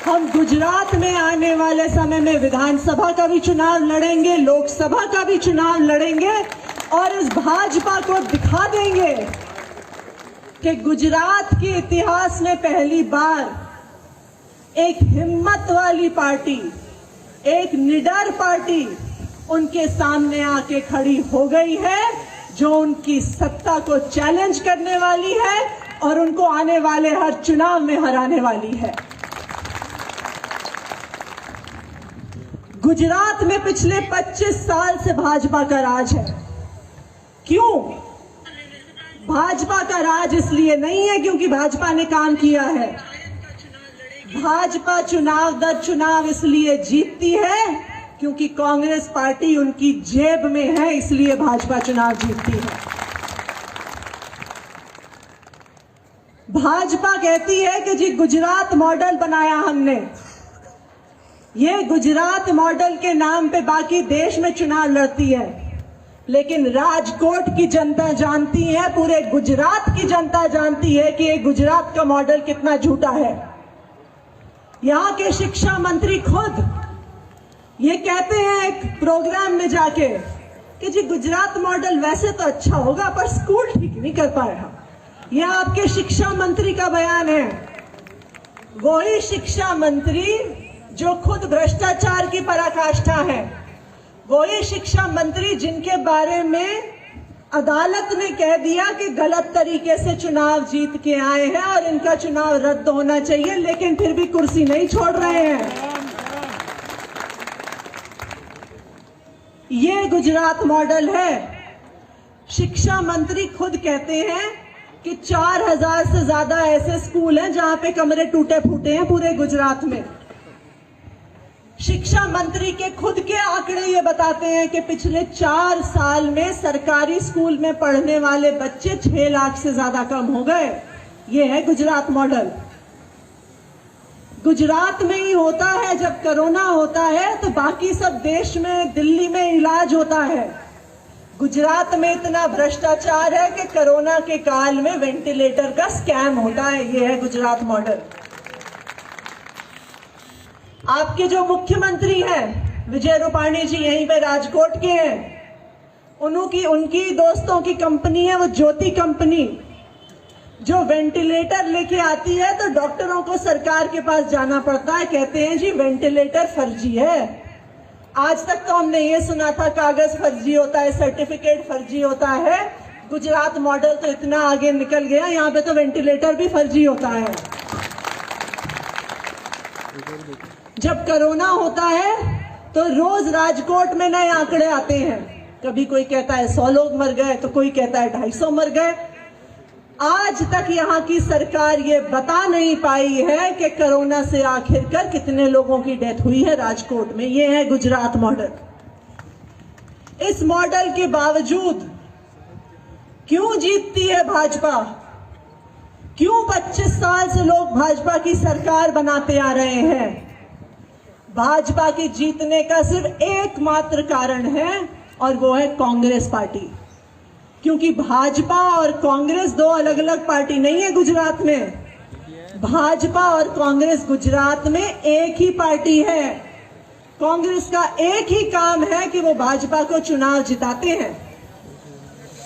हम गुजरात में आने वाले समय में विधानसभा का भी चुनाव लड़ेंगे, लोकसभा का भी चुनाव लड़ेंगे और इस भाजपा को दिखा देंगे कि गुजरात के इतिहास में पहली बार एक हिम्मत वाली पार्टी, एक निडर पार्टी उनके सामने आके खड़ी हो गई है, जो उनकी सत्ता को चैलेंज करने वाली है और उनको आने वाले हर चुनाव में हराने वाली है। गुजरात में पिछले 25 साल से भाजपा का राज है। क्यों? भाजपा का राज इसलिए नहीं है क्योंकि भाजपा ने काम किया है। भाजपा चुनाव दर चुनाव इसलिए जीतती है क्योंकि कांग्रेस पार्टी उनकी जेब में है, इसलिए भाजपा चुनाव जीतती है। भाजपा कहती है कि जी गुजरात मॉडल बनाया हमने। ये गुजरात मॉडल के नाम पे बाकी देश में चुनाव लड़ती है, लेकिन राजकोट की जनता जानती है, पूरे गुजरात की जनता जानती है कि ये गुजरात का मॉडल कितना झूठा है। यहाँ के शिक्षा मंत्री खुद ये कहते हैं एक प्रोग्राम में जाके कि जी गुजरात मॉडल वैसे तो अच्छा होगा पर स्कूल ठीक नहीं कर पाया। यह आपके शिक्षा मंत्री का बयान है। वही शिक्षा मंत्री जो खुद भ्रष्टाचार की पराकाष्ठा है, वही शिक्षा मंत्री जिनके बारे में अदालत ने कह दिया कि गलत तरीके से चुनाव जीत के आए हैं और इनका चुनाव रद्द होना चाहिए, लेकिन फिर भी कुर्सी नहीं छोड़ रहे हैं। ये गुजरात मॉडल है। शिक्षा मंत्री खुद कहते हैं कि 4000 से ज्यादा ऐसे स्कूल हैं जहां पे कमरे टूटे फूटे हैं पूरे गुजरात में। शिक्षा मंत्री के खुद के आंकड़े ये बताते हैं कि पिछले 4 साल में सरकारी स्कूल में पढ़ने वाले बच्चे 6 लाख से ज्यादा कम हो गए। ये है गुजरात मॉडल। गुजरात में ही होता है, जब कोरोना होता है तो बाकी सब देश में, दिल्ली में इलाज होता है। गुजरात में इतना भ्रष्टाचार है कि कोरोना के काल में वेंटिलेटर का स्कैम होता है। ये है गुजरात मॉडल। आपके जो मुख्यमंत्री हैं विजय रूपाणी जी, यहीं पे राजकोट के हैं। उनकी दोस्तों की कंपनी है वो ज्योति कंपनी, जो वेंटिलेटर लेके आती है तो डॉक्टरों को सरकार के पास जाना पड़ता है। कहते हैं जी वेंटिलेटर फर्जी है। आज तक तो हमने ये सुना था कागज फर्जी होता है, सर्टिफिकेट फर्जी होता है। गुजरात मॉडल तो इतना आगे निकल गया, यहाँ पे तो वेंटिलेटर भी फर्जी होता है। जब कोरोना होता है तो रोज राजकोट में नए आंकड़े आते हैं। कभी कोई कहता है 100 लोग मर गए, तो कोई कहता है 250 मर गए। आज तक यहाँ की सरकार ये बता नहीं पाई है कि कोरोना से आखिरकार कितने लोगों की डेथ हुई है राजकोट में। ये है गुजरात मॉडल। इस मॉडल के बावजूद क्यों जीतती है भाजपा? क्यों 25 साल से लोग भाजपा की सरकार बनाते आ रहे हैं? भाजपा के जीतने का सिर्फ एकमात्र कारण है और वो है कांग्रेस पार्टी। क्योंकि भाजपा और कांग्रेस दो अलग अलग पार्टी नहीं है गुजरात में। भाजपा और कांग्रेस गुजरात में एक ही पार्टी है। कांग्रेस का एक ही काम है कि वो भाजपा को चुनाव जिताते हैं।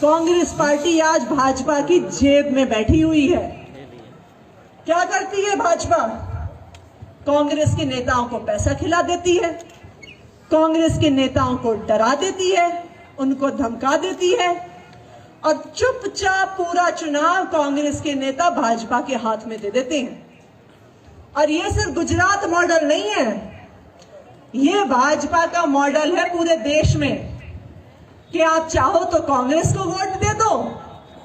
कांग्रेस पार्टी आज भाजपा की जेब में बैठी हुई है। क्या करती है भाजपा? कांग्रेस के नेताओं को पैसा खिला देती है, कांग्रेस के नेताओं को डरा देती है, उनको धमका देती है और चुपचाप पूरा चुनाव कांग्रेस के नेता भाजपा के हाथ में दे देते हैं। और ये सिर्फ गुजरात मॉडल नहीं है, ये भाजपा का मॉडल है पूरे देश में कि आप चाहो तो कांग्रेस को वोट दे दो,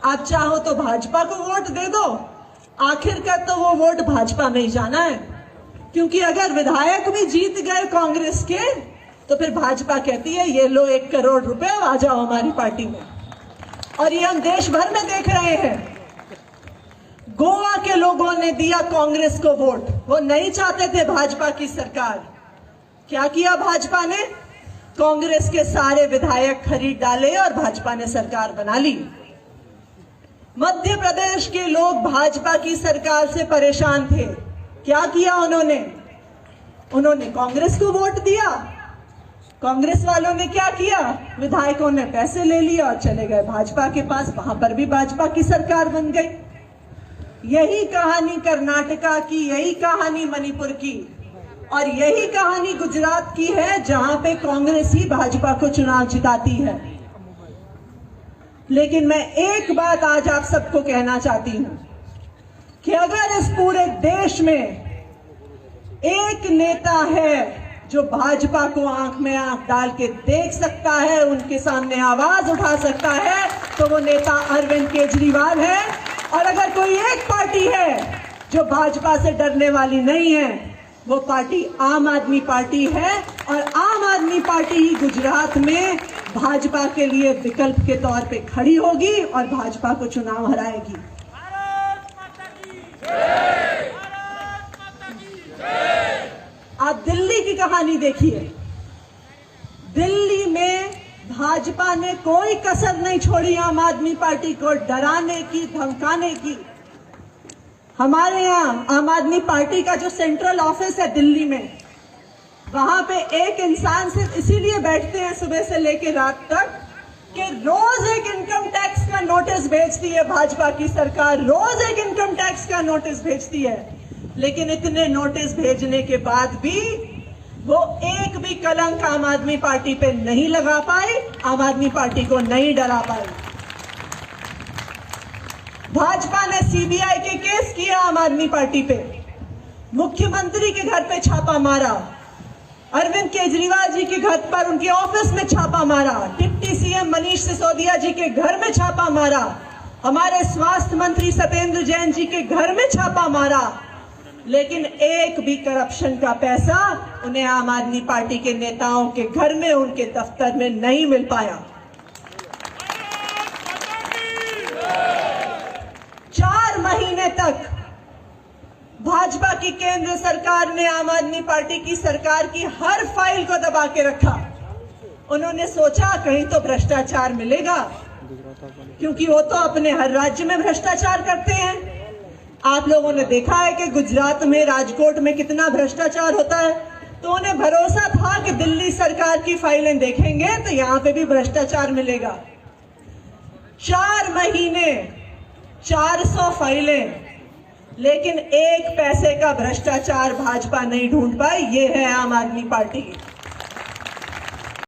आप चाहो तो भाजपा को वोट दे दो, आखिरकार तो वो वोट भाजपा में ही जाना है। क्योंकि अगर विधायक भी जीत गए कांग्रेस के तो फिर भाजपा कहती है ये लो 1 करोड़ रुपए, आ जाओ हमारी पार्टी में। और ये हम देश भर में देख रहे हैं। गोवा के लोगों ने दिया कांग्रेस को वोट, वो नहीं चाहते थे भाजपा की सरकार। क्या किया भाजपा ने? कांग्रेस के सारे विधायक खरीद डाले और भाजपा ने सरकार बना ली। मध्य प्रदेश के लोग भाजपा की सरकार से परेशान थे। क्या किया उन्होंने? उन्होंने कांग्रेस को वोट दिया। कांग्रेस वालों ने क्या किया, विधायकों ने पैसे ले लिया और चले गए भाजपा के पास, वहां पर भी भाजपा की सरकार बन गई। यही कहानी कर्नाटका की, यही कहानी मणिपुर की और यही कहानी गुजरात की है, जहां पे कांग्रेस ही भाजपा को चुनाव जिताती है। लेकिन मैं एक बात आज आप सबको कहना चाहती हूं कि अगर इस पूरे देश में एक नेता है जो भाजपा को आंख में आंख डाल के देख सकता है, उनके सामने आवाज उठा सकता है, तो वो नेता अरविंद केजरीवाल है। और अगर कोई एक पार्टी है जो भाजपा से डरने वाली नहीं है, वो पार्टी आम आदमी पार्टी है। और आम आदमी पार्टी ही गुजरात में भाजपा के लिए विकल्प के तौर पे खड़ी होगी और भाजपा को चुनाव हराएगी। आप दिल्ली की कहानी देखिए। दिल्ली में भाजपा ने कोई कसर नहीं छोड़ी आम आदमी पार्टी को डराने की, धमकाने की। हमारे यहाँ आम आदमी पार्टी का जो सेंट्रल ऑफिस है दिल्ली में, वहां पे एक इंसान सिर्फ इसीलिए बैठते हैं सुबह से लेकर रात तक कि रोज एक इनकम टैक्स का नोटिस भेजती है भाजपा की सरकार, रोज एक इनकम टैक्स का नोटिस भेजती है। लेकिन इतने नोटिस भेजने के बाद भी वो एक भी कलंक आम आदमी पार्टी पे नहीं लगा पाए, आम आदमी पार्टी को नहीं डरा पाए। भाजपा ने सीबीआई के केस किए आम आदमी पार्टी पे, मुख्यमंत्री के घर पे छापा मारा, अरविंद केजरीवाल जी के घर पर उनके ऑफिस में छापा मारा, डिप्टी सीएम मनीष सिसोदिया जी के घर में छापा मारा, हमारे स्वास्थ्य मंत्री सत्येंद्र जैन जी के घर में छापा मारा। लेकिन एक भी करप्शन का पैसा उन्हें आम आदमी पार्टी के नेताओं के घर में, उनके दफ्तर में नहीं मिल पाया। 4 महीने तक भाजपा की केंद्र सरकार ने आम आदमी पार्टी की सरकार की हर फाइल को दबा के रखा। उन्होंने सोचा कहीं तो भ्रष्टाचार मिलेगा, क्योंकि वो तो अपने हर राज्य में भ्रष्टाचार करते हैं। आप लोगों ने देखा है कि गुजरात में, राजकोट में कितना भ्रष्टाचार होता है। तो उन्हें भरोसा था कि दिल्ली सरकार की फाइलें देखेंगे तो यहां पे भी भ्रष्टाचार मिलेगा। 4 महीने, 400 फाइलें, लेकिन एक पैसे का भ्रष्टाचार भाजपा नहीं ढूंढ पाई। ये है आम आदमी पार्टी।